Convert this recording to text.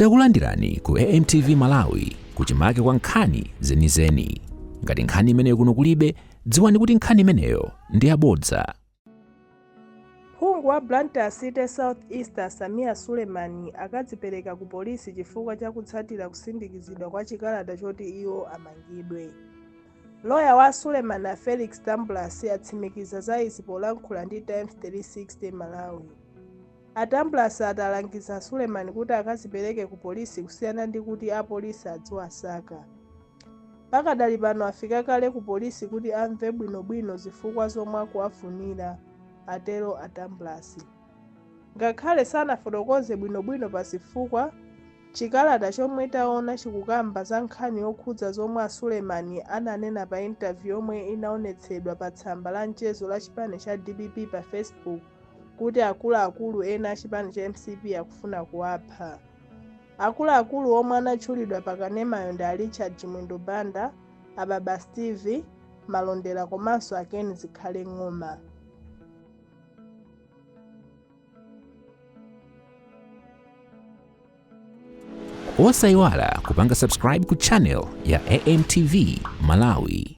Takulandirani ku AMTV Malawi kuchimake kwa nkhani zenizeni. Ngati nkhani imeneyo kuno kulibe, dziwani kuti nkhani imeneyo ndi yabodza. Phungu wa Blantyre City South East Samia Suleiman akadzipereka ku polisi chifukwa cha kutsatira kusindikizidwa kwa chikalata choti iwo amangidwe. Loya wa Suleiman Felix Tamblas atsimikiza za izi polankhula ndi Times 360 Malawi. Tamblas atalangiza Suleiman kuti akadzipereke ku polisi kusiyana ndi kuti apolisi adziwasaka. Pakadali pano afika kale ku polisi kuti amve bwinobwino zifukwa zomwe akuwafunira, atero Tamblas. Ngakhale sanafotokoze bwinobwino pa zifukwa, chikalata chomwe taona chikukamba za nkhani yokhudza zomwe Suleiman ananena pa interview yomwe inaonetsedwa pa tsamba la mchezo la chipani cha DPP pa Facebook kuti akuluakulu ena a chipani cha MCP akufuna kuwapha. Akuluakulu omwe anatchulidwa pakanemayo ndi Richard Chimwendo Banda, Ababa Steve Malondera komanso Ken Zikhale Ng'oma. Osayiwala kupanga subscribe ku channel ya AMTV Malawi.